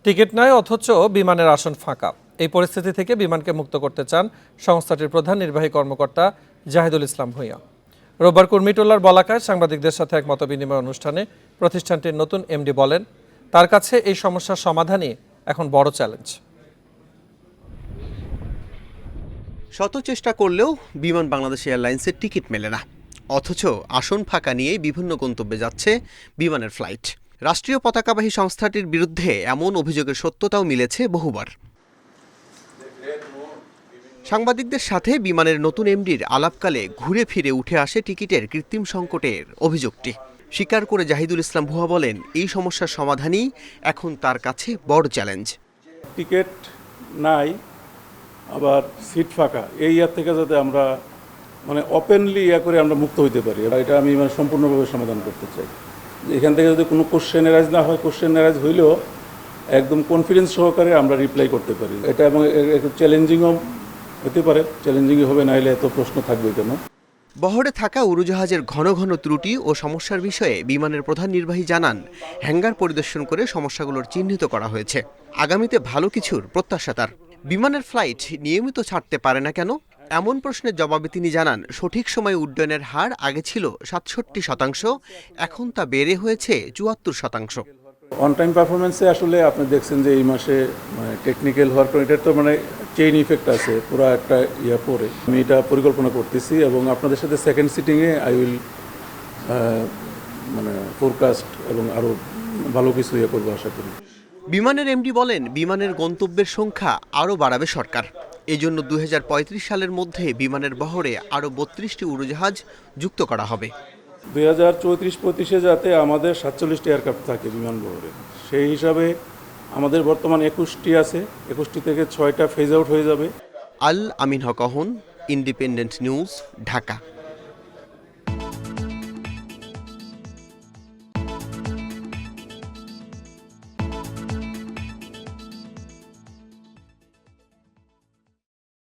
Ticket নয়, অথচ বিমানের আসন ফাঁকা। এই পরিস্থিতি থেকে বিমানকে মুক্ত করতে চান সংস্থাটির প্রধান নির্বাহী কর্মকর্তা জাহিদুল ইসলাম ভূঁইয়া। রোববার কুর্মিটোলার বলাকায় সাংবাদিকদের সাথে এক মতবিনিময় অনুষ্ঠানে প্রতিষ্ঠানটির নতুন এমডি বলেন, তার কাছে এই সমস্যার সমাধানই এখন বড় চ্যালেঞ্জ। শত চেষ্টা করলেও বিমান বাংলাদেশ এয়ারলাইন্সের টিকিট মেলে না, অথচ আসন ফাঁকা নিয়ে বিভিন্ন গন্তব্যে যাচ্ছে বিমানের ফ্লাইট। রাষ্ট্রীয় পতাকাবাহী সংস্থাটির বিরুদ্ধে এমন অভিযোগের সত্যতাও মিলেছে বহুবার। সাংবাদিকদের সাথে বিমানের নতুন এমডির আলাপকালে ঘুরে ফিরে উঠে আসে টিকিটের কৃত্রিম সংকটের অভিযোগটি। স্বীকার করে জাহিদুল ইসলাম ভুয়া বলেন, এই সমস্যার সমাধানই এখন তার কাছে বড় চ্যালেঞ্জ। টিকিট নাই, আবার সিট ফাঁকা, এই ইয়ার থেকে যাতে আমরা ওপেনলি করে আমরা মুক্ত হইতে পারি, এটা আমি সম্পূর্ণভাবে সমাধান করতে চাই। এখান থেকে যদি কোনো কোশ্চেন এরাইজ না হয়, কোশ্চেন এরাইজ হইলেও একদম কনফিডেন্স সহকারে আমরা রিপ্লাই করতে পারি। এটা এবং একটু চ্যালেঞ্জিংও হতে পারে, চ্যালেঞ্জিংই হবে, না হলে এত প্রশ্ন থাকবে কেন। বহরে থাকা উড়োজাহাজের ঘন ঘন ত্রুটি ও সমস্যার বিষয়ে বিমানের প্রধান নির্বাহী জানান, হ্যাঙ্গার পরিদর্শন করে সমস্যাগুলোর চিহ্নিত করা হয়েছে। আগামীতে ভালো কিছুর প্রত্যাশা তার। বিমানের ফ্লাইট নিয়মিত ছাড়তে পারে না কেন, এমন প্রশ্নের জবাবে তিনি জানান, সঠিক সময়ে উড্ডয়নের হার আগে ছিল ৬৭%, এখন তা বেড়ে হয়েছে ৭৪%। অন টাইম পারফরমেন্সে আসলে আপনি দেখছেন যে এই মাসে টেকনিক্যাল হওয়ার কারণে এটার তো চেইন ইফেক্ট আছে পুরো একটা পরে। আমি এটা পরিকল্পনা করতেছি এবং আপনাদের সাথে সেকেন্ড সিটিংয়ে আই উইল ফোরকাস্ট এবং আরও ভালো কিছু করবো আশা করি। বিমানের এমডি বলেন, বিমানের গন্তব্যের সংখ্যা আরও বাড়াবে সরকার। এজন্য ২০৩৫ সালের মধ্যে বিমানের বহরে আরও ৩২টি উড়োজাহাজ যুক্ত করা হবে। ২০৩৪-৩৫ যাতে আমাদের ৪৭টি এয়ারক্রাফট থাকে বিমান বহরে, সেই হিসাবে আমাদের বর্তমান ২১টি আছে, ২১টি থেকে ৬টা ফেজ আউট হয়ে যাবে। আল আমিন হক অহন, ইন্ডিপেন্ডেন্ট নিউজ, ঢাকা।